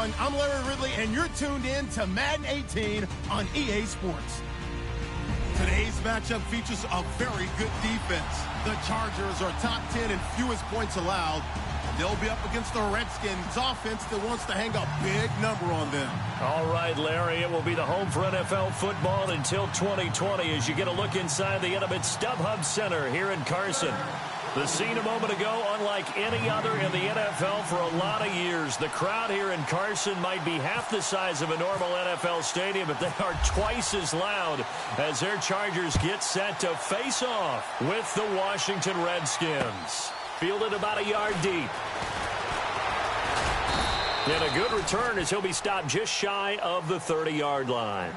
everyone. I'm Larry Ridley, and you're tuned in to Madden 18 on EA Sports. Today's matchup features a very good defense. The Chargers are top 10 in fewest points allowed. They'll be up against the Redskins offense that wants to hang a big number on them. All right, Larry, it will be the home for NFL football until 2020 as you get a look inside the intimate StubHub Center here in Carson. The scene a moment ago, unlike any other in the NFL for a lot of years. The crowd here in Carson might be half the size of a normal NFL stadium, but they are twice as loud as their Chargers get set to face off with the Washington Redskins. Fielded about a yard deep. And a good return as he'll be stopped just shy of the 30-yard line.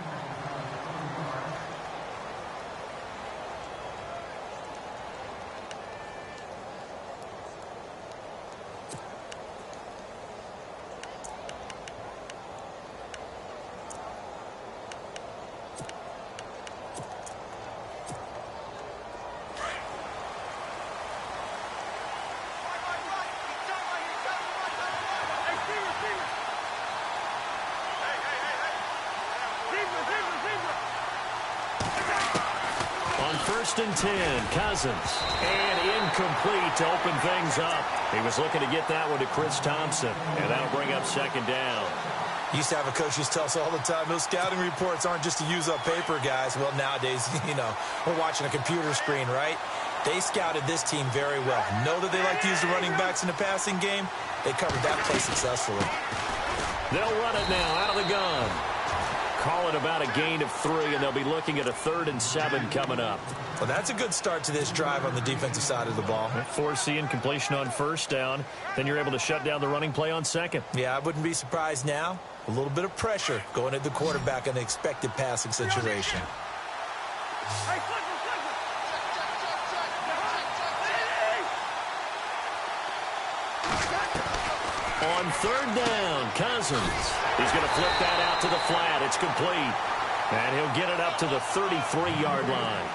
First and 10, Cousins. And incomplete to open things up. He was looking to get that one to Chris Thompson. And that'll bring up second down. Used to have a coach who used to tell us all the time, those scouting reports aren't just to use up paper, guys. Well, nowadays, we're watching a computer screen, right? They scouted this team very well. Know that they like to use the running backs in the passing game. They covered that play successfully. They'll run it now out of the gun. Call it about a gain of 3, and they'll be looking at a 3rd and 7 coming up. Well, that's a good start to this drive on the defensive side of the ball. Forcing completion on first down. Then you're able to shut down the running play on second. Yeah, I wouldn't be surprised now. A little bit of pressure going at the quarterback in an expected passing situation. On 3rd down, Cousins. He's going to flip that out to the flat. It's complete. And he'll get it up to the 33-yard line.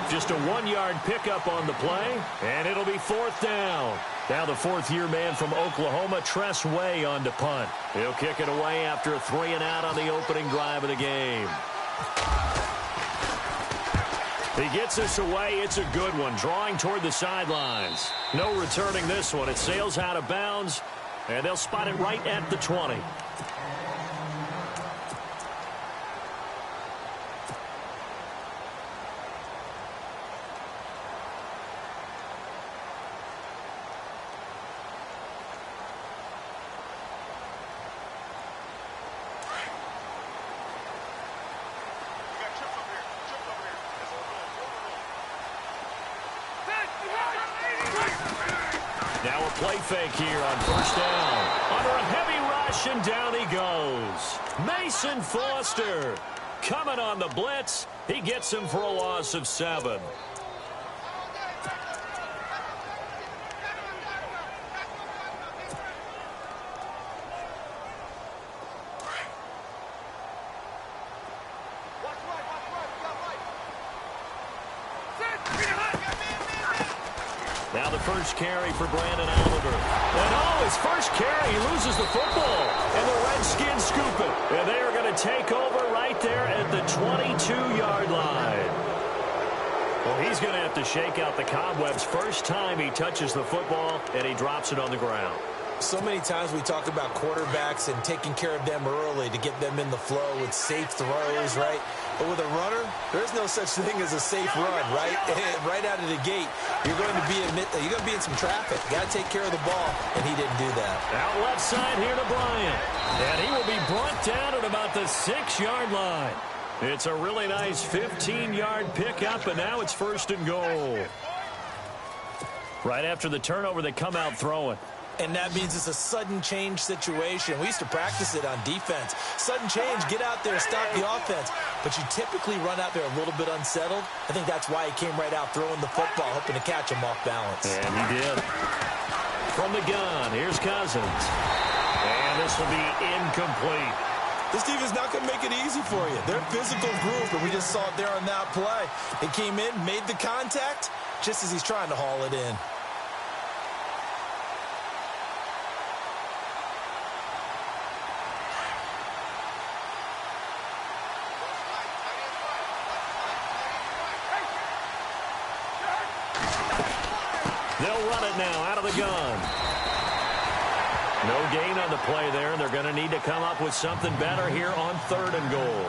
Just a 1-yard pickup on the play, and it'll be 4th down. Now the 4th-year man from Oklahoma, Tress Way, on to punt. He'll kick it away after a 3-and-out on the opening drive of the game. He gets this away. It's a good one, drawing toward the sidelines. No returning this one. It sails out of bounds, and they'll spot it right at the 20. Now a play fake here on first down. Under a heavy rush, and down he goes. Mason Foster coming on the blitz. He gets him for a loss of 7. Now the first carry for Brandon Oliver. And his first carry, he loses the football. And the Redskins scoop it. And they are going to take over right there at the 22-yard line. Well, he's going to have to shake out the cobwebs first time he touches the football, and he drops it on the ground. So many times we talk about quarterbacks and taking care of them early to get them in the flow with safe throws, right? But with a runner, there's no such thing as a safe run, right? Right out of the gate, you're going to be in some traffic. You got to take care of the ball, and he didn't do that. Out left side here to Bryant, and he will be brought down at about the 6-yard line. It's a really nice 15-yard pickup, and now it's 1st and goal. Right after the turnover, they come out throwing. And that means it's a sudden change situation. We used to practice it on defense. Sudden change, get out there, stop the offense. But you typically run out there a little bit unsettled. I think that's why he came right out throwing the football, hoping to catch him off balance. And he did. From the gun, here's Cousins. And this will be incomplete. This defense is not going to make it easy for you. They're a physical group, and we just saw it there on that play. They came in, made the contact, just as he's trying to haul it in. They'll run it now out of the gun. No gain on the play there. They're going to need to come up with something better here on 3rd and goal.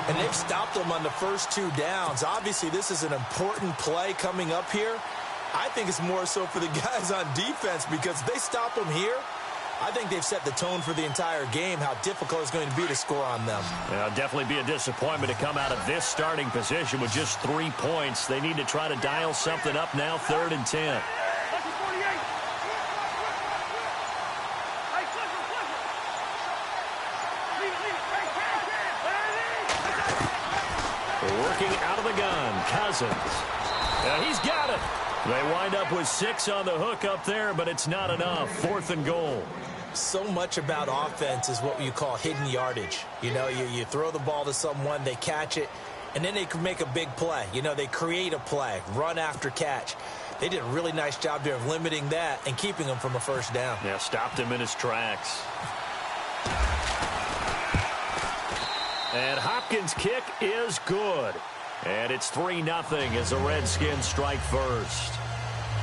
And they've stopped them on the first 2 downs. Obviously, this is an important play coming up here. I think it's more so for the guys on defense because if they stop them here, I think they've set the tone for the entire game, how difficult it's going to be to score on them. It'll definitely be a disappointment to come out of this starting position with just 3 points. They need to try to dial something up now, 3rd and 10. Working out of the gun, Cousins. He's got it. They wind up with 6 on the hook up there, but it's not enough. 4th and goal. So much about offense is what you call hidden yardage. You know, you throw the ball to someone, they catch it, and then they can make a big play. You know, they create a play, run after catch. They did a really nice job there of limiting that and keeping him from a first down. Yeah, stopped him in his tracks. And Hopkins' kick is good. And it's 3-0 as the Redskins strike first.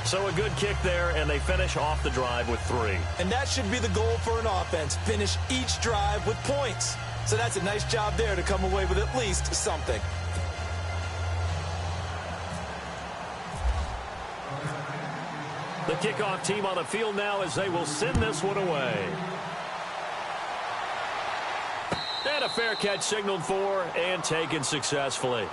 So a good kick there, and they finish off the drive with 3. And that should be the goal for an offense, finish each drive with points. So that's a nice job there to come away with at least something. The kickoff team on the field now as they will send this one away. And a fair catch signaled for and taken successfully.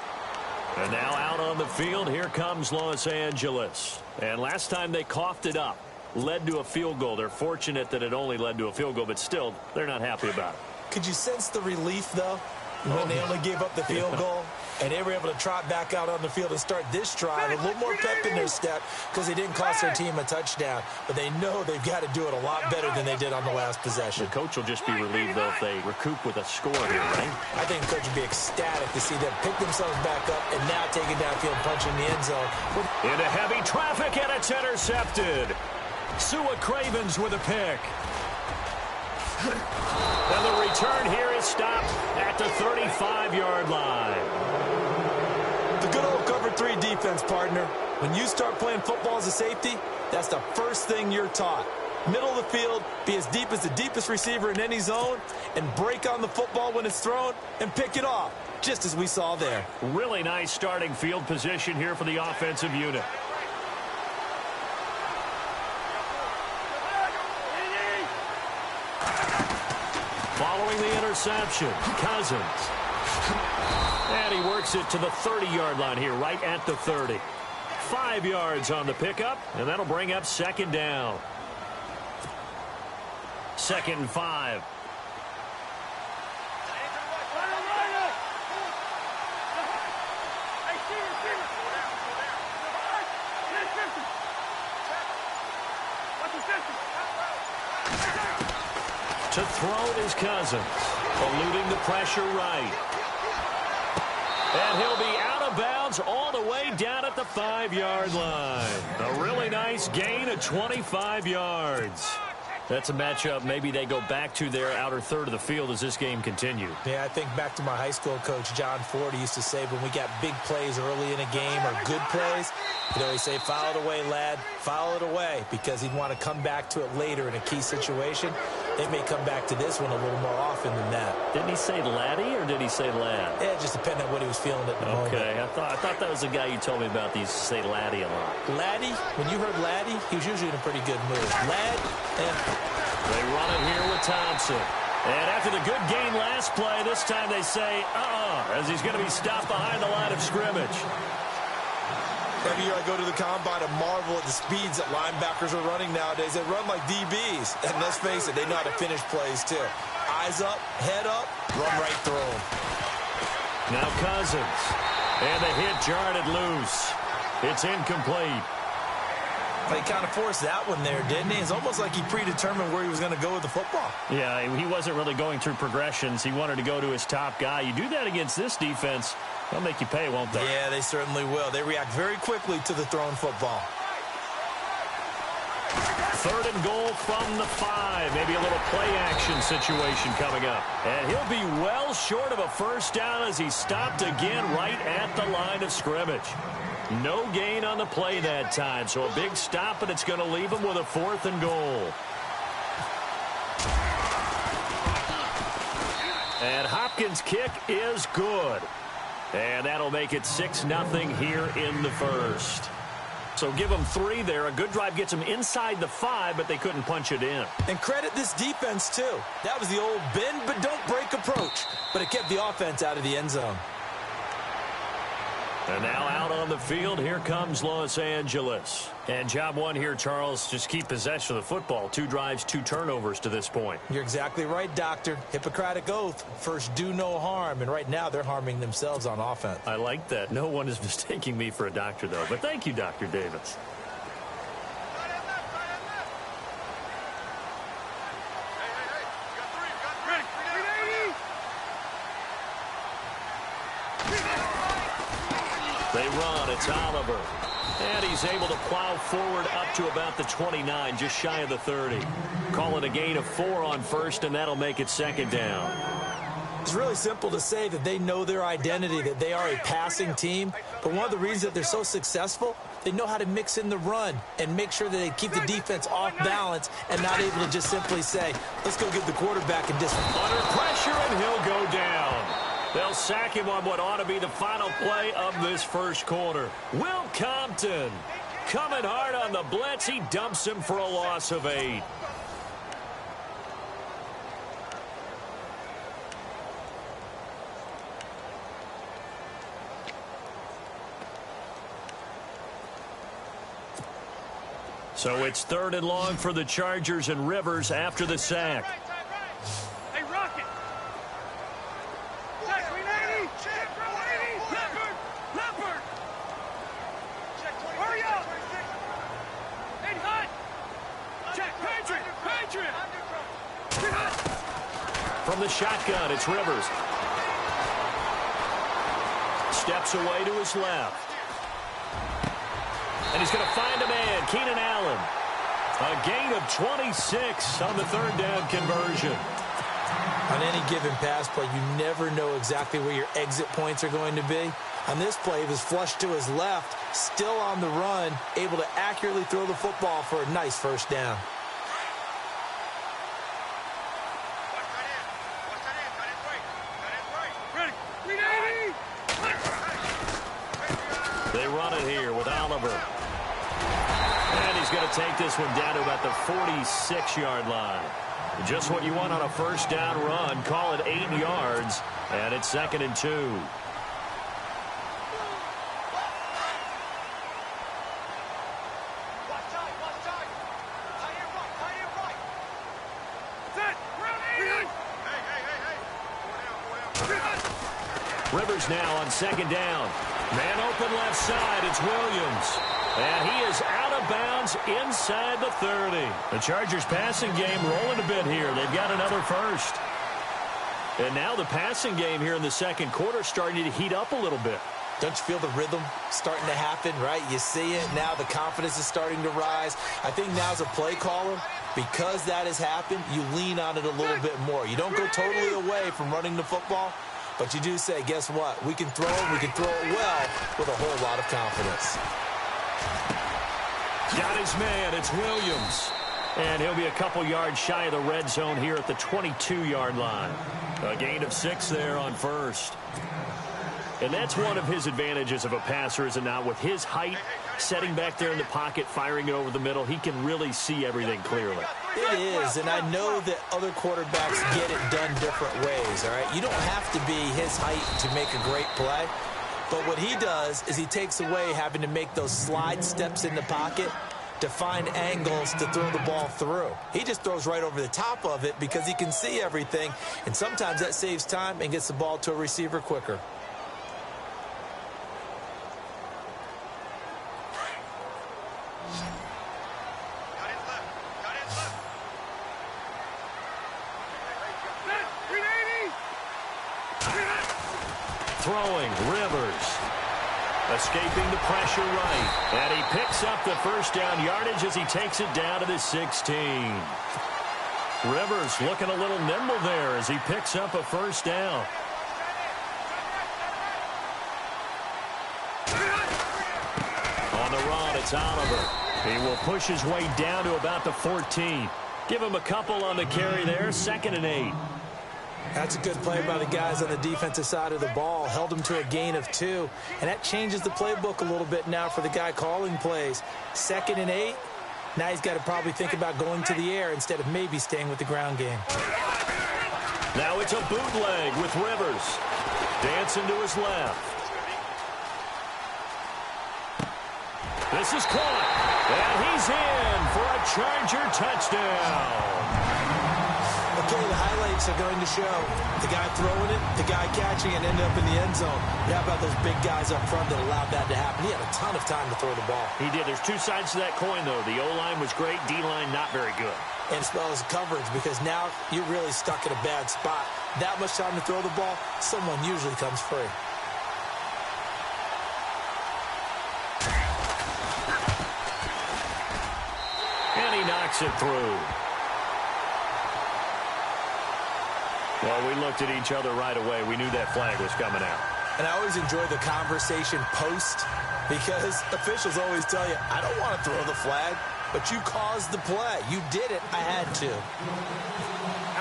And now out on the field, here comes Los Angeles. And last time they coughed it up, led to a field goal. They're fortunate that it only led to a field goal, but still, they're not happy about it. Could you sense the relief, though, when they only gave up the field goal? And they were able to trot back out on the field and start this drive. A little more pep in their step because they didn't cost their team a touchdown. But they know they've got to do it a lot better than they did on the last possession. The coach will just be relieved, though, if they recoup with a score here, right? I think the coach would be ecstatic to see them pick themselves back up and now take it downfield and punch in the end zone. Into heavy traffic, and it's intercepted. Sua Cravens with a pick. And the return here is stopped at the 35-yard line. The good old cover 3 defense, partner. When you start playing football as a safety, that's the first thing you're taught. Middle of the field, be as deep as the deepest receiver in any zone, and break on the football when it's thrown and pick it off, just as we saw there. Really nice starting field position here for the offensive unit. Following the interception, Cousins. And he works it to the 30-yard line here, right at the 30. 5 yards on the pickup, and that'll bring up 2nd down. 2nd and 5. To throw is Cousins, eluding the pressure right. And he'll be out of bounds all the way down at the 5-yard line. A really nice gain of 25 yards. That's a matchup maybe they go back to their outer third of the field as this game continues. Yeah, I think back to my high school coach, John Ford. He used to say when we got big plays early in a game or good plays, he'd always say, foul it away, lad, foul it away, because he'd want to come back to it later in a key situation. They may come back to this one a little more often than that. Didn't he say laddie or did he say lad? Yeah, it just depended on what he was feeling at the moment. Okay, I thought that was the guy you told me about. He used to say laddie a lot. Laddie, when you heard laddie, he was usually in a pretty good mood. Lad, They run it here with Thompson. And after the good gain last play, this time they say, as he's going to be stopped behind the line of scrimmage. Every year I go to the combine and marvel at the speeds that linebackers are running nowadays. They run like DBs. And let's face it, they know how to finish plays too. Eyes up, head up, run right through them. Now Cousins. And the hit jarred it loose. It's incomplete. He kind of forced that one there, didn't he? It's almost like he predetermined where he was going to go with the football. Yeah, he wasn't really going through progressions. He wanted to go to his top guy. You do that against this defense, they'll make you pay, won't they? Yeah, they certainly will. They react very quickly to the thrown football. 3rd and goal from the 5. Maybe a little play-action situation coming up. And he'll be well short of a first down as he stopped again right at the line of scrimmage. No gain on the play that time, so a big stop, and it's going to leave them with a 4th and goal. And Hopkins' kick is good. And that'll make it 6-0 here in the first. So give them 3 there. A good drive gets them inside the 5, but they couldn't punch it in. And credit this defense, too. That was the old bend but don't break approach. But it kept the offense out of the end zone. And now out on the field, here comes Los Angeles. And job 1 here, Charles, just keep possession of the football. 2 drives, 2 turnovers to this point. You're exactly right, Doctor. Hippocratic oath. First, do no harm. And right now, they're harming themselves on offense. I like that. No one is mistaking me for a doctor, though. But thank you, Dr. Davis. They run. It's Oliver. And he's able to plow forward up to about the 29, just shy of the 30. Call it a gain of 4 on first, and that'll make it 2nd down. It's really simple to say that they know their identity, that they are a passing team. But one of the reasons that they're so successful, they know how to mix in the run and make sure that they keep the defense off balance and not able to just simply say, let's go get the quarterback and just... Under pressure, and he'll go down. They'll sack him on what ought to be the final play of this first quarter. Will Compton coming hard on the blitz. He dumps him for a loss of 8. So it's 3rd and long for the Chargers, and Rivers after the sack. From the shotgun, it's Rivers. Steps away to his left. And he's going to find a man, Keenan Allen. A gain of 26 on the 3rd down conversion. On any given pass play, you never know exactly where your exit points are going to be. On this play, he was flushed to his left, still on the run, able to accurately throw the football for a nice 1st down. They run it here with Oliver. And he's going to take this one down to about the 46-yard line. Just what you want on a 1st down run. Call it 8 yards. And it's 2nd and 2. Rivers now on 2nd down. Man open left side. It's Williams. And he is out of bounds inside the 30. The Chargers passing game rolling a bit here. They've got another first. And now the passing game here in the 2nd quarter starting to heat up a little bit. Don't you feel the rhythm starting to happen, right? You see it. Now the confidence is starting to rise. I think now as a play caller, because that has happened, you lean on it a little bit more. You don't go totally away from running the football. But you do say, guess what? We can throw it. We can throw it well with a whole lot of confidence. Got his man. It's Williams. And he'll be a couple yards shy of the red zone here at the 22-yard line. A gain of 6 there on first. And that's one of his advantages of a passer, is it not? With his height, setting back there in the pocket, firing it over the middle, he can really see everything clearly. It is, and I know that other quarterbacks get it done different ways, all right? You don't have to be his height to make a great play. But what he does is he takes away having to make those slide steps in the pocket to find angles to throw the ball through. He just throws right over the top of it because he can see everything, and sometimes that saves time and gets the ball to a receiver quicker. Throwing, Rivers. Escaping the pressure right. And he picks up the 1st down yardage as he takes it down to the 16. Rivers looking a little nimble there as he picks up a 1st down. it's Oliver. He will push his way down to about the 14. Give him a couple on the carry there, 2nd and 8. That's a good play by the guys on the defensive side of the ball. Held him to a gain of 2. And that changes the playbook a little bit now for the guy calling plays. 2nd and 8. Now he's got to probably think about going to the air instead of maybe staying with the ground game. Now it's a bootleg with Rivers. Dancing to his left. This is caught. And he's in for a Charger touchdown. Okay, the highlights are going to show the guy throwing it, the guy catching it, ended up in the end zone. How about those big guys up front that allowed that to happen? He had a ton of time to throw the ball. He did. There's two sides to that coin, though. The O-line was great. D-line not very good. And as well as coverage, because now you're really stuck in a bad spot. That much time to throw the ball, someone usually comes free. And he knocks it through. Well, we looked at each other right away. We knew that flag was coming out. And I always enjoy the conversation post, because officials always tell you, I don't want to throw the flag, but you caused the play. You did it. I had to.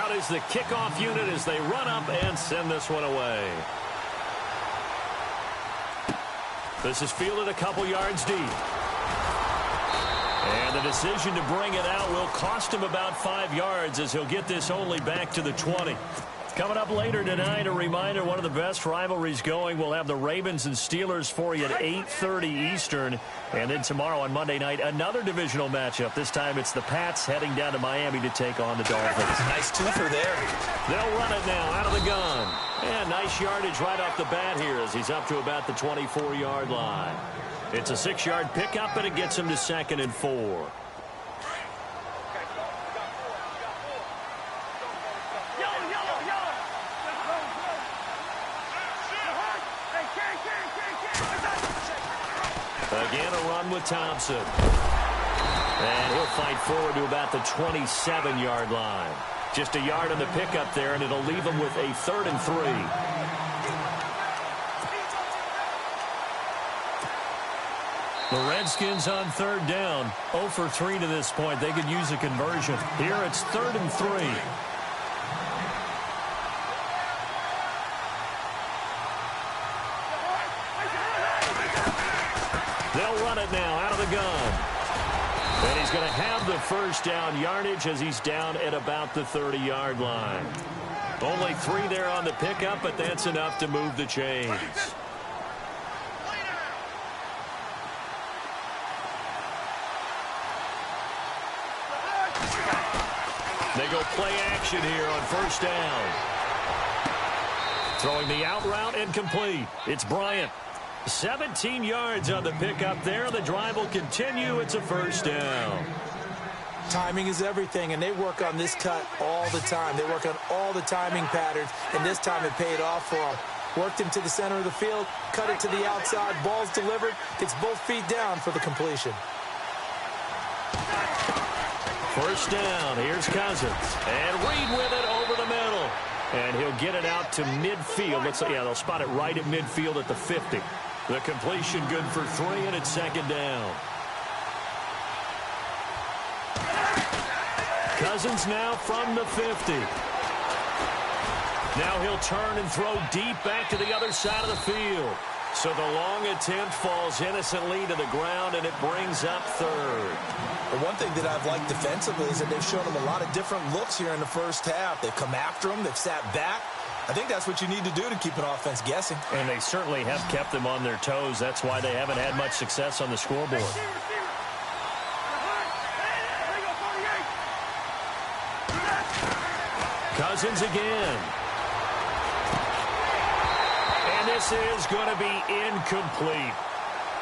Out is the kickoff unit as they run up and send this one away. This is fielded a couple yards deep. And the decision to bring it out will cost him about 5 yards as he'll get this only back to the 20. Coming up later tonight, a reminder, one of the best rivalries going. We'll have the Ravens and Steelers for you at 8:30 Eastern. And then tomorrow on Monday night, another divisional matchup. This time it's the Pats heading down to Miami to take on the Dolphins. Nice twofer there. They'll run it now out of the gun. And nice yardage right off the bat here as he's up to about the 24-yard line. It's a 6-yard pickup, and it gets him to 2nd and 4. Again, a run with Thompson. And he'll fight forward to about the 27-yard line. Just a yard on the pickup there, and it'll leave him with a 3rd and 3. The Redskins on 3rd down. 0 for 3 to this point. They could use a conversion. Here it's 3rd and 3. They'll run it now out of the gun. And he's going to have the first down yardage as he's down at about the 30-yard line. Only 3 there on the pickup, but that's enough to move the chains. They go play action here on 1st down. Throwing the out route and complete. It's Bryant. 17 yards on the pickup there. The drive will continue. It's a 1st down. Timing is everything, and they work on this cut all the time. They work on all the timing patterns, and this time it paid off for them. Worked him to the center of the field, cut it to the outside, ball's delivered, gets both feet down for the completion. 1st down. Here's Cousins. And Reed with it over the middle. And he'll get it out to midfield. They'll spot it right at midfield at the 50. The completion good for 3, and it's 2nd down. Cousins now from the 50. Now he'll turn and throw deep back to the other side of the field. So the long attempt falls innocently to the ground, and it brings up 3rd. The one thing that I've liked defensively is that they've shown him a lot of different looks here in the first half. They've come after him. They've sat back. I think that's what you need to do to keep an offense guessing. And they certainly have kept them on their toes. That's why they haven't had much success on the scoreboard. Cousins again. And this is going to be incomplete.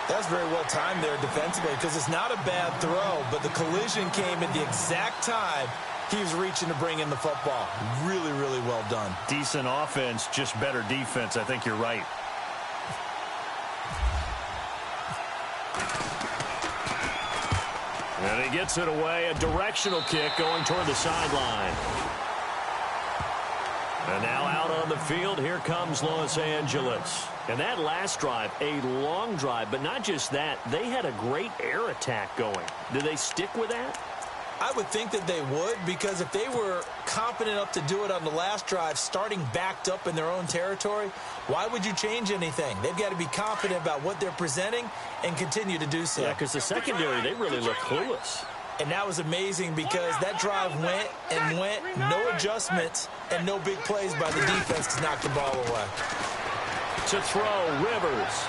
That's very well timed there defensively, because it's not a bad throw, but the collision came at the exact time he was reaching to bring in the football. Really, really well done. Decent offense, just better defense. I think you're right. And he gets it away. A directional kick going toward the sideline. And now out on the field, here comes Los Angeles. And that last drive, a long drive, but not just that, they had a great air attack going. Do they stick with that? I would think that they would, because if they were confident enough to do it on the last drive, starting backed up in their own territory, why would you change anything? They've got to be confident about what they're presenting and continue to do so. Yeah, because the secondary, they really look clueless. And that was amazing because that drive went and went, no adjustments, and no big plays by the defense to knock the ball away. To throw, Rivers.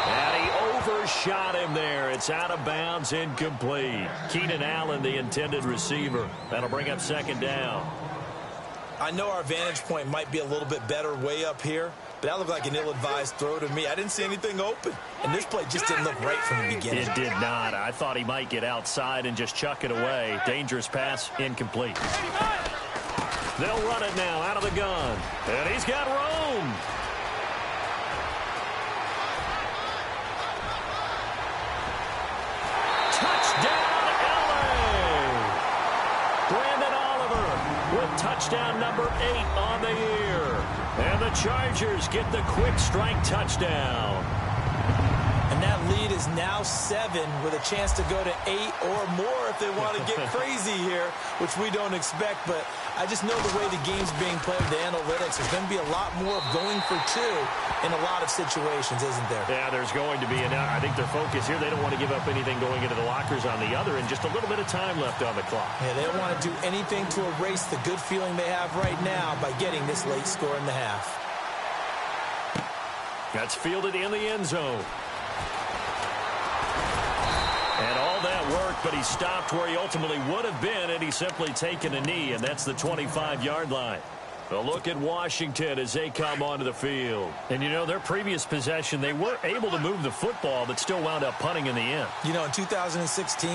And he overshot him there. It's out of bounds, incomplete. Keenan Allen, the intended receiver. That'll bring up second down. I know our vantage point might be a little bit better way up here, but that looked like an ill-advised throw to me. I didn't see anything open, and this play just didn't look right from the beginning. It did not. I thought he might get outside and just chuck it away. Dangerous pass, incomplete. They'll run it now out of the gun, and he's got room. Touchdown number 8 on the year. And the Chargers get the quick strike touchdown. And that lead is now 7 with a chance to go to 8 or more if they want to get crazy here, which we don't expect. But I just know the way the game's being played with the analytics, there's going to be a lot more of going for 2 in a lot of situations, isn't there? Yeah, there's going to be. And I think their focus here, they don't want to give up anything going into the lockers on the other, and just a little bit of time left on the clock. Yeah, they don't want to do anything to erase the good feeling they have right now by getting this late score in the half. That's fielded in the end zone. And all that worked, but he stopped where he ultimately would have been had he simply taken a knee, and that's the 25-yard line. A look at Washington as they come onto the field. And, you know, their previous possession, they were able to move the football, but still wound up punting in the end. You know, in 2016,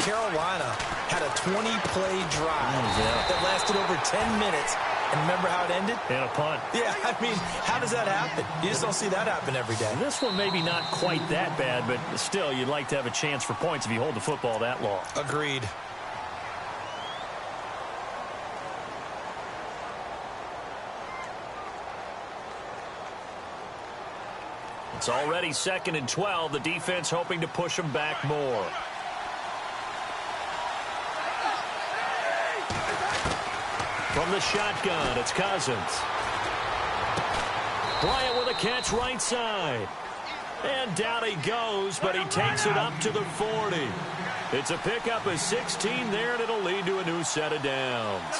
Carolina had a 20-play drive that lasted over 10 minutes. And remember how it ended? In a punt. Yeah, I mean, how does that happen? You just don't see that happen every day. And this one maybe not quite that bad, but still, you'd like to have a chance for points if you hold the football that long. Agreed. It's already 2nd and 12. The defense hoping to push them back more. From the shotgun, it's Cousins. Bryant with a catch right side. And down he goes, but he takes it up to the 40. It's a pickup of 16 there, and it'll lead to a new set of downs.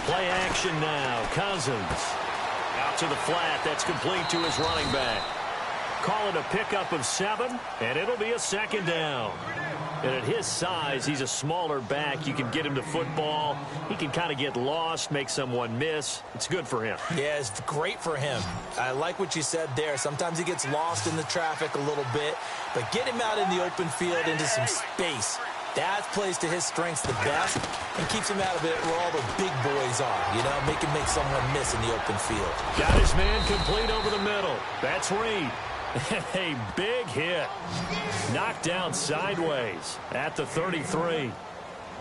Play action now. Cousins. Out to the flat. That's complete to his running back. Call it a pickup of 7, and it'll be a second down. And at his size, he's a smaller back. You can get him to football. He can kind of get lost, make someone miss. It's good for him. Yeah, it's great for him. I like what you said there. Sometimes he gets lost in the traffic a little bit, but get him out in the open field into some space. That plays to his strengths the best and keeps him out of it where all the big boys are, you know, make someone miss in the open field. Got his man complete over the middle. That's Reed. A big hit. Knocked down sideways at the 33.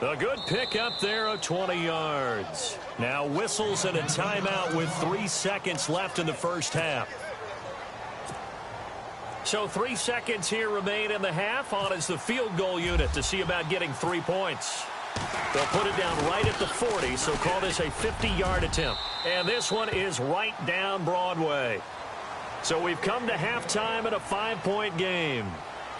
A good pickup there of 20 yards. Now whistles and a timeout with 3 seconds left in the first half. So 3 seconds here remain in the half. On is the field goal unit to see about getting 3 points. They'll put it down right at the 40, so call this a 50-yard attempt. And this one is right down Broadway. So we've come to halftime in a 5-point game.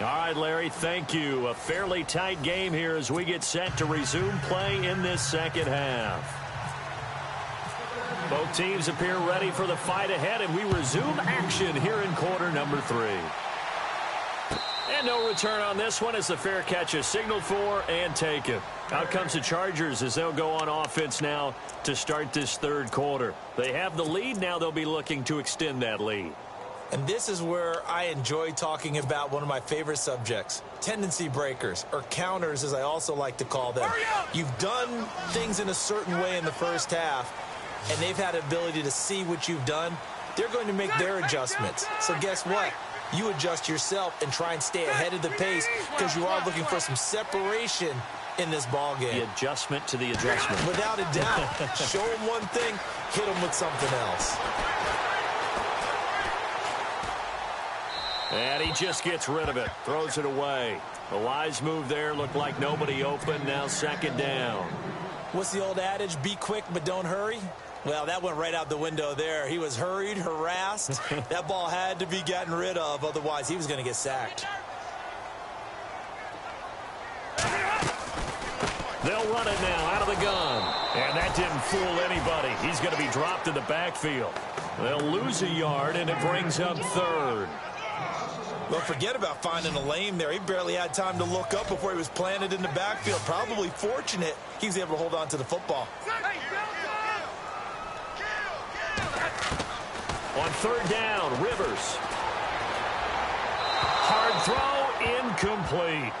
All right, Larry, thank you. A fairly tight game here as we get set to resume play in this second half. Both teams appear ready for the fight ahead, and we resume action here in quarter number 3. And no return on this one as the fair catch is signaled for and taken. Out comes the Chargers as they'll go on offense now to start this third quarter. They have the lead. Now they'll be looking to extend that lead. And this is where I enjoy talking about one of my favorite subjects, tendency breakers, or counters as I also like to call them. You've done things in a certain way in the first half, and they've had the ability to see what you've done. They're going to make their adjustments. So guess what? You adjust yourself and try and stay ahead of the pace because you are looking for some separation in this ball game. The adjustment to the adjustment. Without a doubt. Show them one thing, hit them with something else. And he just gets rid of it. Throws it away. A wise move there. Looked like nobody open. Now second down. What's the old adage? Be quick, but don't hurry. Well, that went right out the window there. He was hurried, harassed. That ball had to be gotten rid of. Otherwise, he was going to get sacked. They'll run it now out of the gun. And that didn't fool anybody. He's going to be dropped in the backfield. They'll lose a yard, and it brings up third. Well, forget about finding a lane there. He barely had time to look up before he was planted in the backfield. Probably fortunate he was able to hold on to the football. On third down, Rivers. Hard throw, incomplete.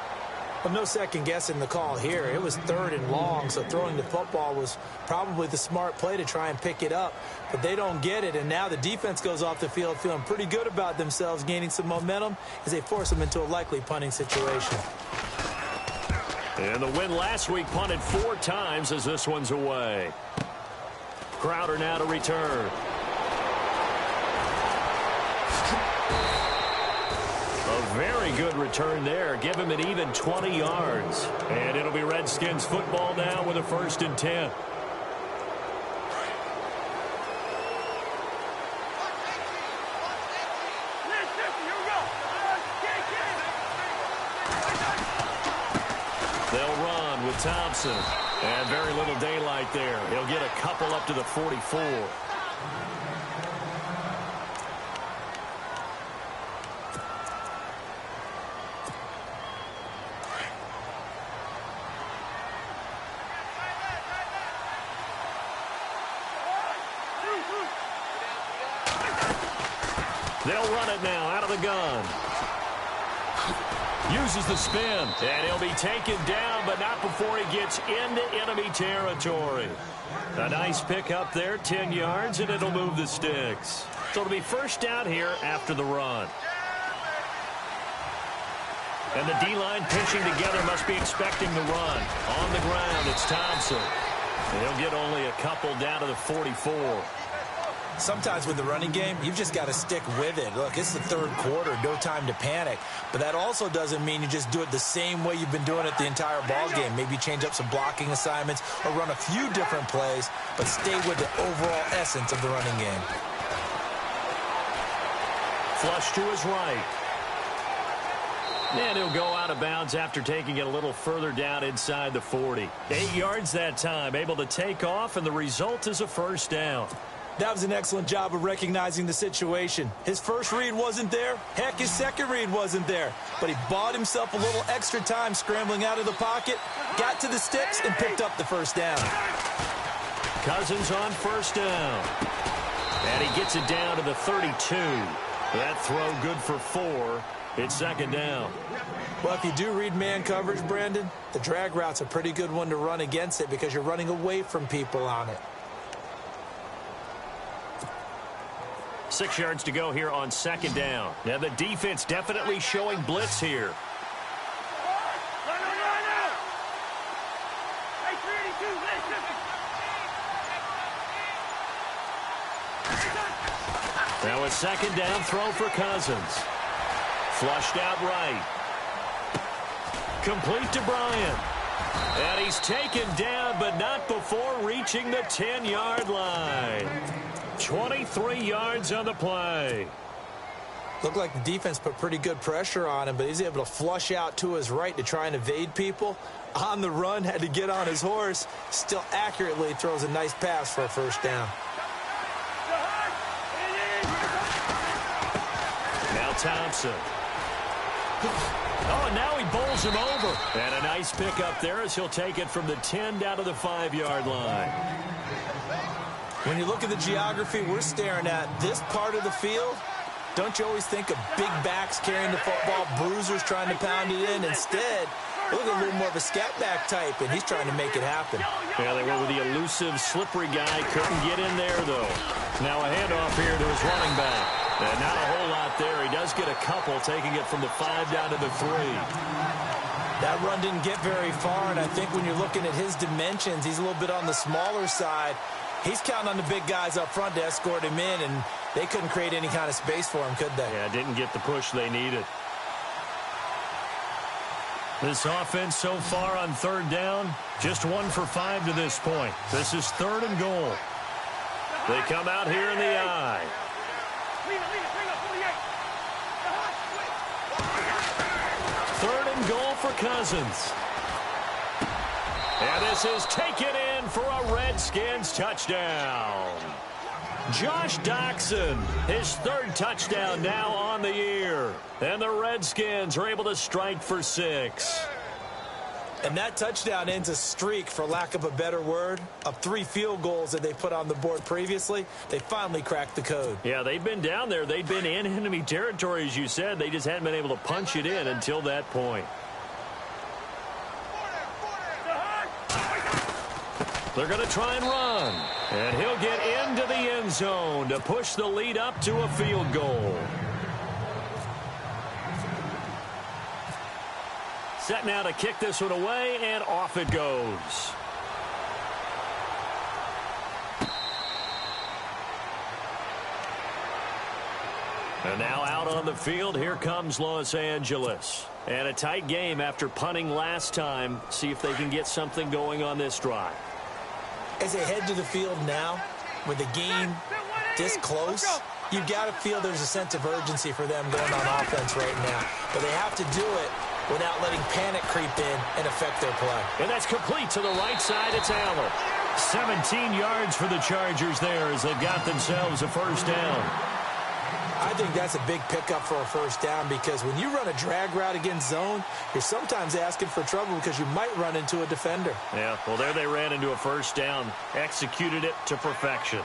But no second guessing the call here. It was third and long, so throwing the football was probably the smart play to try and pick it up. But they don't get it, and now the defense goes off the field feeling pretty good about themselves, gaining some momentum as they force them into a likely punting situation. And the win last week punted 4 times as this one's away. Crowder now to return. A very good return there. Give him an even 20 yards. And it'll be Redskins football now with a 1st and 10. They'll run with Thompson. And very little daylight there. He'll get a couple up to the 44. They'll run it now out of the gun. Uses the spin, and he'll be taken down, but not before he gets into enemy territory. A nice pick up there, 10 yards, and it'll move the sticks. So it'll be first down here after the run. And the D-line pinching together must be expecting the run. On the ground, it's Thompson. And he'll get only a couple down to the 44. Sometimes with the running game, you've just got to stick with it. Look, it's the third quarter, no time to panic. But that also doesn't mean you just do it the same way you've been doing it the entire ball game. Maybe change up some blocking assignments or run a few different plays, but stay with the overall essence of the running game. Flush to his right. And he'll go out of bounds after taking it a little further down inside the 40. 8 yards that time, able to take off, and the result is a first down. That was an excellent job of recognizing the situation. His first read wasn't there. Heck, his second read wasn't there. But he bought himself a little extra time scrambling out of the pocket, got to the sticks, and picked up the first down. Cousins on first down. And he gets it down to the 32. That throw good for 4. It's second down. Well, if you do read man coverage, Brandon, the drag route's a pretty good one to run against it because you're running away from people on it. 6 yards to go here on second down. Now the defense definitely showing blitz here. Now a second down throw for Cousins. Flushed out right. Complete to Bryant. And he's taken down, but not before reaching the 10-yard line. 23 yards on the play. Looked like the defense put pretty good pressure on him, but he's able to flush out to his right to try and evade people. On the run, had to get on his horse. Still accurately throws a nice pass for a first down. Now Thompson. Oh, and now he bowls him over. And a nice pick up there as he'll take it from the 10 down to the 5-yard line. When you look at the geography we're staring at, this part of the field, don't you always think of big backs carrying the football, bruisers trying to pound it in? Instead, look at a little more of a scat back type, and he's trying to make it happen. Yeah, they went with the elusive, slippery guy. Couldn't get in there, though. Now a handoff here to his running back. And not a whole lot there. He does get a couple, taking it from the 5 down to the 3. That run didn't get very far, and I think when you're looking at his dimensions, he's a little bit on the smaller side. He's counting on the big guys up front to escort him in, and they couldn't create any kind of space for him, could they? Yeah, didn't get the push they needed. This offense so far on third down, just 1 for 5 to this point. This is 3rd and goal. They come out here in the I. Third and goal for Cousins. And this is taken in for a Redskins touchdown. Josh Doxson, his 3rd touchdown now on the year. And the Redskins are able to strike for 6. And that touchdown ends a streak, for lack of a better word, of 3 field goals that they put on the board previously. They finally cracked the code. Yeah, they've been down there. They've been in enemy territory, as you said. They just hadn't been able to punch it in until that point. They're going to try and run. And he'll get into the end zone to push the lead up to a field goal. Set now to kick this one away, and off it goes. And now out on the field, here comes Los Angeles. And a tight game after punting last time. See if they can get something going on this drive. As they head to the field now, with the game this close, you've got to feel there's a sense of urgency for them going on offense right now. But they have to do it without letting panic creep in and affect their play. And that's complete to the right side. It's Allen. 17 yards for the Chargers there as they've got themselves a first down. I think that's a big pickup for a first down, because when you run a drag route against zone, you're sometimes asking for trouble because you might run into a defender. Yeah, well, there they ran into a first down. Executed it to perfection.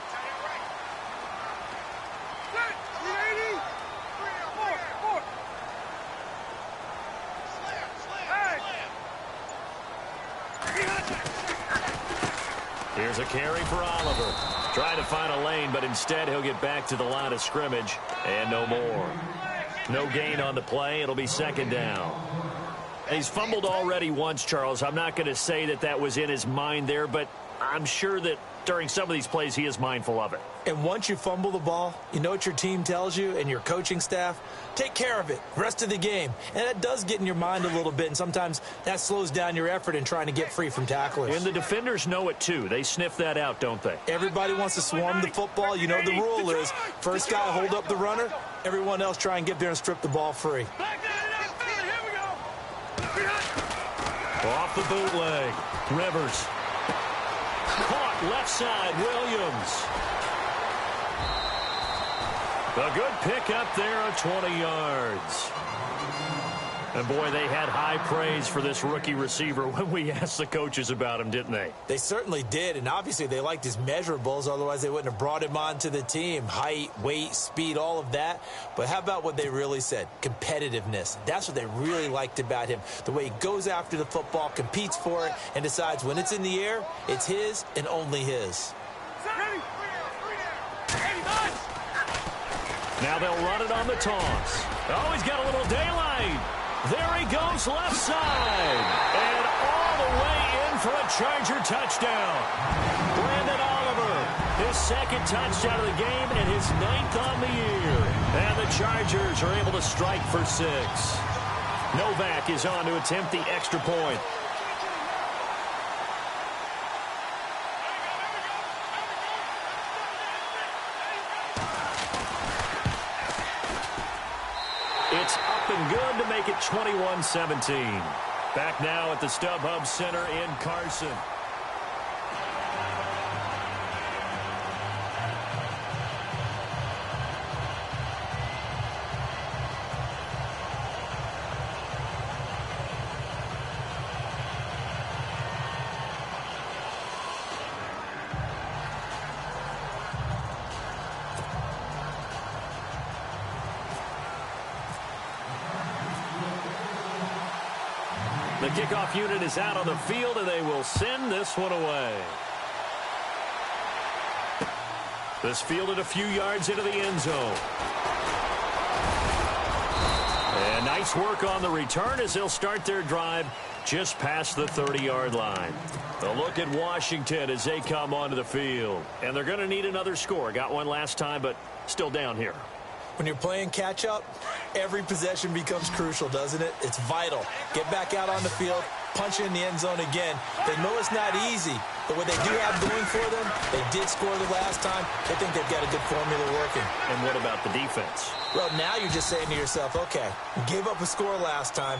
Here's a carry for Oliver. Trying to find a lane, but instead he'll get back to the line of scrimmage. And no more. No gain on the play. It'll be second down. He's fumbled already once, Charles. I'm not going to say that that was in his mind there, but I'm sure that during some of these plays he is mindful of it. And once you fumble the ball, you know what your team tells you and your coaching staff? Take care of it rest of the game. And that does get in your mind a little bit, and sometimes that slows down your effort in trying to get free from tacklers. And the defenders know it too. They sniff that out, don't they? Everybody wants to swarm the football. You know the rule is first guy hold up the runner, everyone else try and get there and strip the ball free. Off the bootleg. Rivers. Caught left side. Williams. A good pickup there of 20 yards. And, boy, they had high praise for this rookie receiver when we asked the coaches about him, didn't they? They certainly did, and obviously they liked his measurables. Otherwise, they wouldn't have brought him onto the team. Height, weight, speed, all of that. But how about what they really said? Competitiveness. That's what they really liked about him. The way he goes after the football, competes for it, and decides when it's in the air, it's his and only his. Now they'll run it on the toss. Oh, he's got a little daylight. There he goes left side. And all the way in for a Charger touchdown. Brandon Oliver, his 2nd touchdown of the game and his 9th on the year. And the Chargers are able to strike for 6. Novak is on to attempt the extra point. It's up and good to make it 21-17. Back now at the StubHub Center in Carson. The kickoff unit is out on the field, and they will send this one away. This fielded a few yards into the end zone. And nice work on the return as they'll start their drive just past the 30-yard line. A look at Washington as they come onto the field. And they're going to need another score. Got one last time, but still down here. When you're playing catch-up, every possession becomes crucial, doesn't it? It's vital. Get back out on the field, punch in the end zone again. They know it's not easy, but what they do have going for them, they did score the last time. They think they've got a good formula working. And what about the defense? Well, now you're just saying to yourself, okay, we gave up a score last time.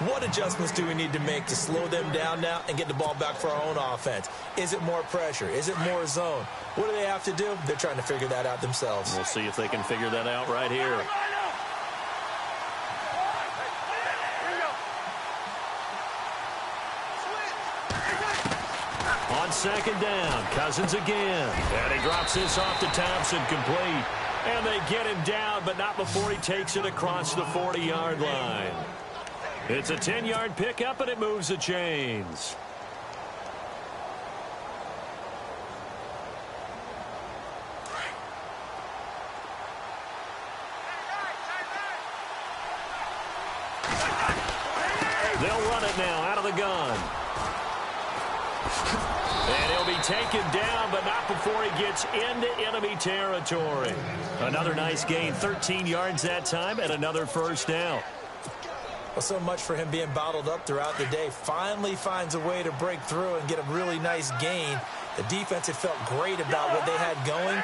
What adjustments do we need to make to slow them down now and get the ball back for our own offense? Is it more pressure? Is it more zone? What do they have to do? They're trying to figure that out themselves. We'll see if they can figure that out right here. On second down, Cousins again. And he drops this off to Thompson, complete. And they get him down, but not before he takes it across the 40-yard line. It's a 10-yard pickup, and it moves the chains. They'll run it now out of the gun. And he'll be taken down, but not before he gets into enemy territory. Another nice gain, 13 yards that time, and another first down. Well, so much for him being bottled up throughout the day. Finally finds a way to break through and get a really nice gain. The defense had felt great about what they had going.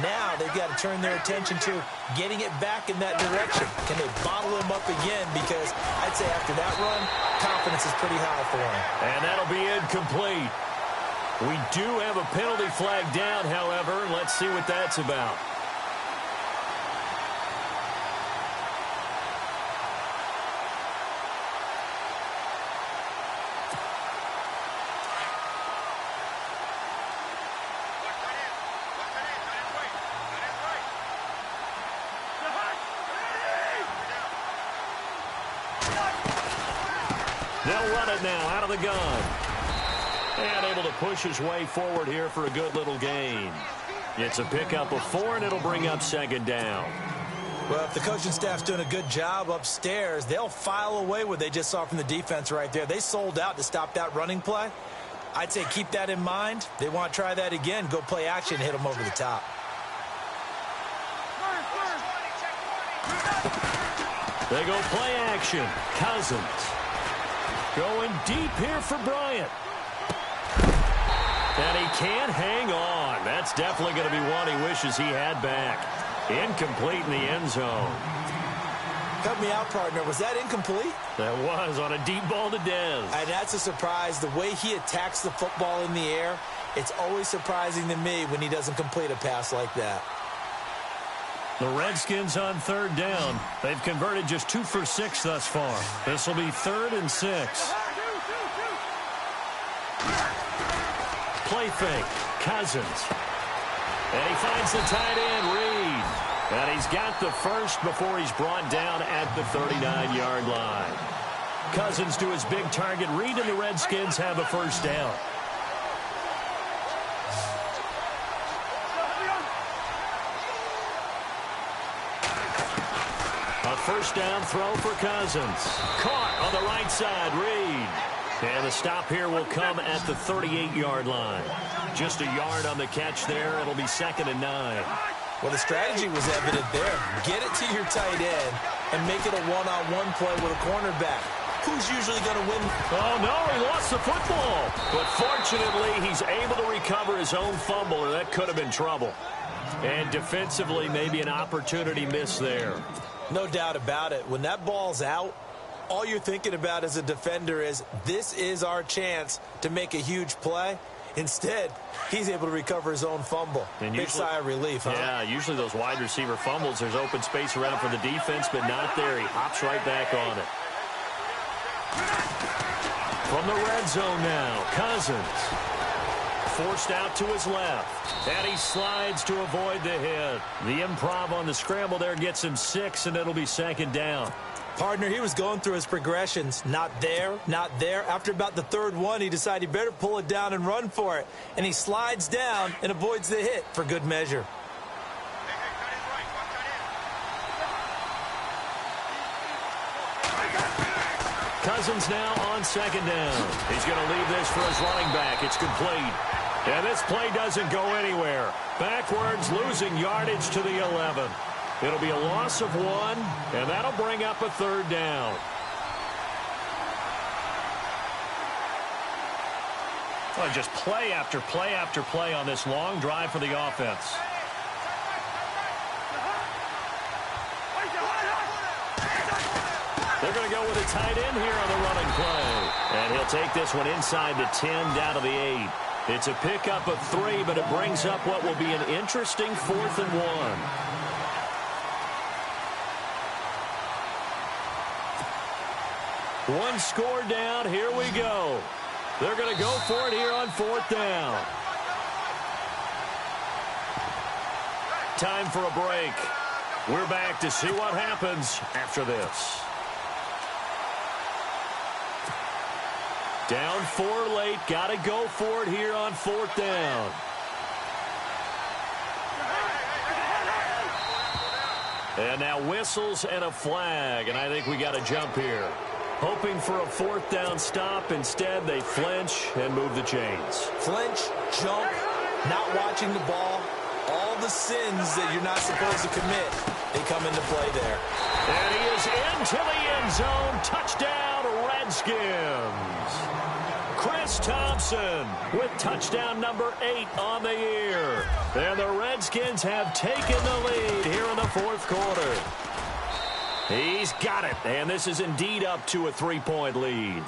Now they've got to turn their attention to getting it back in that direction. Can they bottle him up again? Because I'd say after that run, confidence is pretty high for him. And that'll be incomplete. We do have a penalty flag down, however. Let's see what that's about. They'll run it now out of the gun. And able to push his way forward here for a good little gain. It's a pickup of 4, and it'll bring up second down. Well, if the coaching staff's doing a good job upstairs, they'll file away what they just saw from the defense right there. They sold out to stop that running play. I'd say keep that in mind. They want to try that again. Go play action and hit them over the top. They go play action. Cousins going deep here for Bryant. And he can't hang on. That's definitely going to be one he wishes he had back. Incomplete in the end zone. Cut me out, partner. Was that incomplete? That was on a deep ball to Dez. And that's a surprise. The way he attacks the football in the air, it's always surprising to me when he doesn't complete a pass like that. The Redskins on third down. They've converted just 2 for 6 thus far. This will be 3rd and 6. Play fake. Cousins. And he finds the tight end, Reed. And he's got the first before he's brought down at the 39-yard line. Cousins to his big target. Reed and the Redskins have a first down. A first down throw for Cousins. Caught on the right side, Reed. And the stop here will come at the 38-yard line. Just a yard on the catch there. It'll be 2nd and 9. Well, the strategy was evident there. Get it to your tight end and make it a one-on-one play with a cornerback. Who's usually going to win? Oh, no, he lost the football. But fortunately, he's able to recover his own fumble, or that could have been trouble. And defensively, maybe an opportunity missed there. No doubt about it. When that ball's out, all you're thinking about as a defender is, this is our chance to make a huge play. Instead, he's able to recover his own fumble. And big sigh of relief, huh? Yeah, usually those wide receiver fumbles, there's open space around for the defense, but not there. He hops right back on it. From the red zone now, Cousins. Forced out to his left. And he slides to avoid the hit. The improv on the scramble there gets him 6, and it'll be 2nd down. Partner, he was going through his progressions. Not there, not there. After about the 3rd one, he decided he better pull it down and run for it. And he slides down and avoids the hit for good measure. Cousins now on second down. He's going to leave this for his running back. It's complete. And this play doesn't go anywhere. Backwards, losing yardage to the 11. It'll be a loss of 1, and that'll bring up a third down. Well, just play after play after play on this long drive for the offense. They're going to go with a tight end here on the running play. And he'll take this one inside the 10, down to the 8. It's a pickup of 3, but it brings up what will be an interesting 4th and 1. One score down. Here we go. They're going to go for it here on 4th down. Time for a break. We're back to see what happens after this. Down 4 late. Got to go for it here on 4th down. And now whistles and a flag. And I think we got to jump here. Hoping for a 4th down stop. Instead, they flinch and move the chains. Flinch, jump, not watching the ball. All the sins that you're not supposed to commit, they come into play there. And he is into the end zone. Touchdown, Redskins. Chris Thompson with touchdown number 8 on the year. And the Redskins have taken the lead here in the 4th quarter. He's got it, and this is indeed up to a 3-point lead.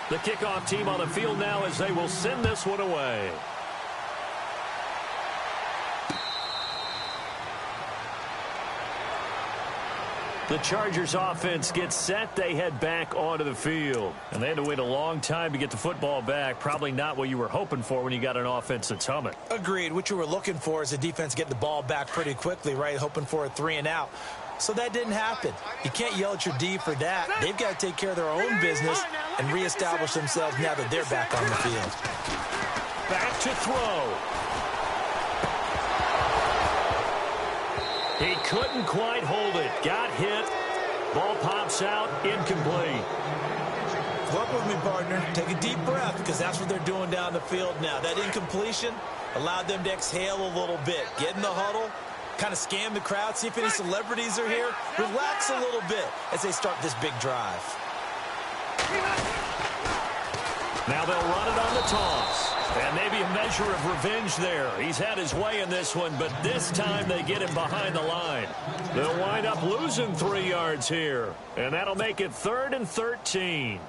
The kickoff team on the field now as they will send this one away. The Chargers offense gets set. They head back onto the field. And they had to wait a long time to get the football back. Probably not what you were hoping for when you got an offense that's humming. Agreed. What you were looking for is the defense getting the ball back pretty quickly, right? Hoping for a 3 and out. So that didn't happen. You can't yell at your D for that. They've got to take care of their own business and reestablish themselves now that they're back on the field. Back to throw. He couldn't quite hold it. Got hit. Ball pops out. Incomplete. Work with me, partner. Take a deep breath, because that's what they're doing down the field now. That incompletion allowed them to exhale a little bit. Get in the huddle. Kind of scan the crowd. See if any celebrities are here. Relax a little bit as they start this big drive. Now they'll run it on the toss. And maybe a measure of revenge there. He's had his way in this one, but this time they get him behind the line. They'll wind up losing 3 yards here. And that'll make it 3rd and 13.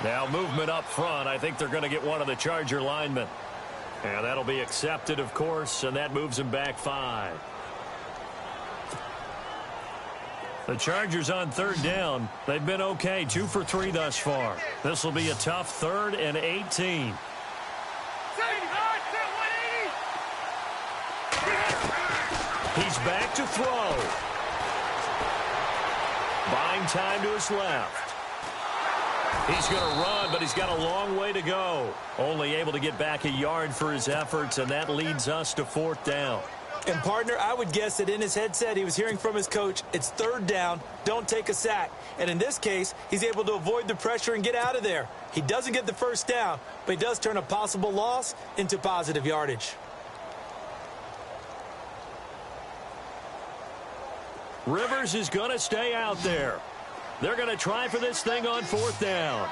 Now movement up front. I think they're going to get one of the Charger linemen. And that'll be accepted, of course, and that moves him back 5. The Chargers on 3rd down. They've been okay, 2 for 3 thus far. This will be a tough 3rd and 18. He's back to throw. Buying time to his left. He's going to run, but he's got a long way to go. Only able to get back a yard for his efforts, and that leads us to 4th down. And, partner, I would guess that in his headset he was hearing from his coach, it's 3rd down, don't take a sack. And in this case, he's able to avoid the pressure and get out of there. He doesn't get the 1st down, but he does turn a possible loss into positive yardage. Rivers is going to stay out there. They're going to try for this thing on 4th down.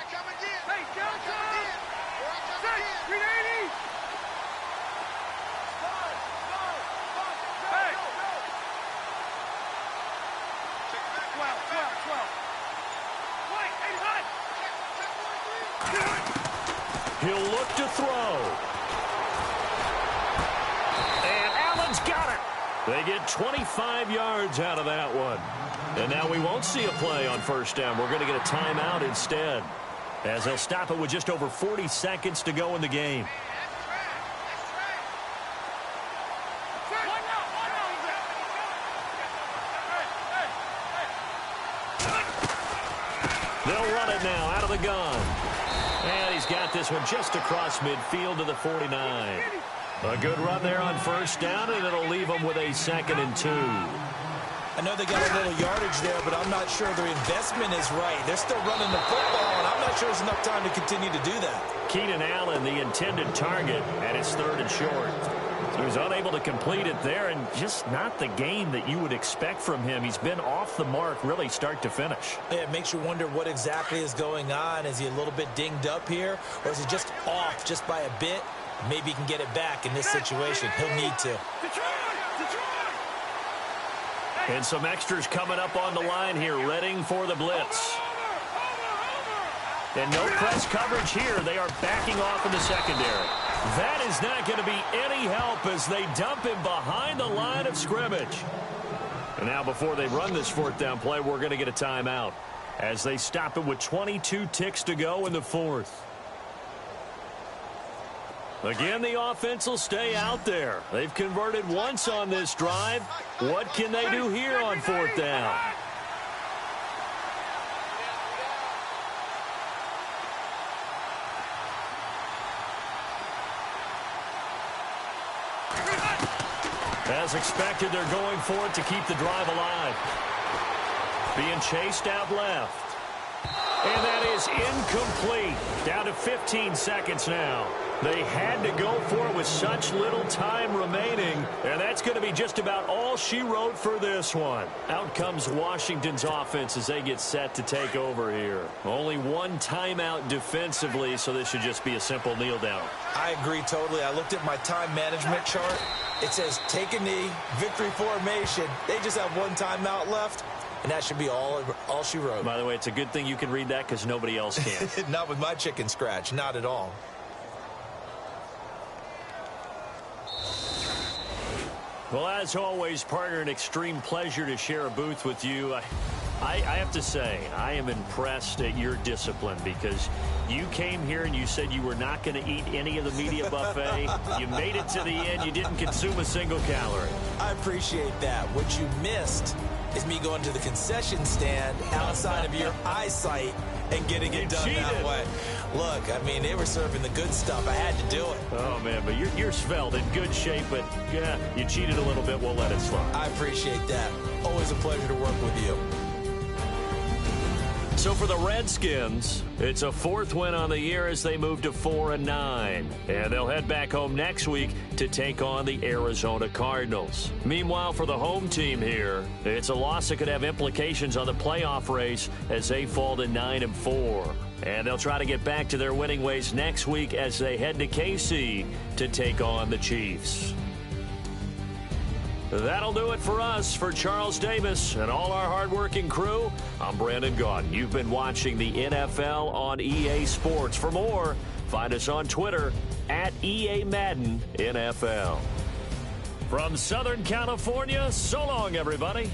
He'll look to throw. And Allen's got it. They get 25 yards out of that one. And now we won't see a play on 1st down. We're going to get a timeout instead, as they'll stop it with just over 40 seconds to go in the game. They'll run it now out of the gun. And he's got this one just across midfield to the 49. A good run there on first down, and it'll leave them with a 2nd and 2. I know they got a little yardage there, but I'm not sure their investment is right. They're still running the football, and I'm not sure there's enough time to continue to do that. Keenan Allen, the intended target, and it's 3rd and short. He was unable to complete it there, and just not the game that you would expect from him. He's been off the mark really start to finish. Yeah, it makes you wonder what exactly is going on. Is he a little bit dinged up here, or is he just off just by a bit? Maybe he can get it back in this situation. He'll need to. And some extras coming up on the line here, readying for the blitz. And no press coverage here. They are backing off in the secondary. That is not going to be any help as they dump him behind the line of scrimmage. And now before they run this 4th down play, we're going to get a timeout as they stop it with 22 ticks to go in the 4th. Again, the offense will stay out there. They've converted once on this drive. What can they do here on 4th down? As expected, they're going for it to keep the drive alive. Being chased out left. And that is incomplete. Down to 15 seconds now. They had to go for it with such little time remaining, and that's going to be just about all she wrote for this one. Out comes Washington's offense as they get set to take over here. Only one timeout defensively, so this should just be a simple kneel down. I agree totally. I looked at my time management chart. It says take a knee, victory formation. They just have one timeout left. And that should be all she wrote. By the way, it's a good thing you can read that because nobody else can. Not with my chicken scratch. Not at all. Well, as always, partner, an extreme pleasure to share a booth with you. I have to say, I am impressed at your discipline because you came here and you said you were not going to eat any of the media buffet. You made it to the end. You didn't consume a single calorie. I appreciate that. What you missed is me going to the concession stand outside of your eyesight and getting it done that way. Look, I mean, they were serving the good stuff. I had to do it. Oh, man, but you're svelte, in good shape, but, yeah, you cheated a little bit. We'll let it slide. I appreciate that. Always a pleasure to work with you. So for the Redskins, it's a 4th win on the year as they move to 4-9. And they'll head back home next week to take on the Arizona Cardinals. Meanwhile, for the home team here, it's a loss that could have implications on the playoff race as they fall to 9-4. And they'll try to get back to their winning ways next week as they head to KC to take on the Chiefs. That'll do it for us. For Charles Davis and all our hardworking crew, I'm Brandon Gaudin. You've been watching the NFL on EA Sports. For more, find us on Twitter at EA Madden NFL. From Southern California, so long, everybody.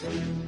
Watch it.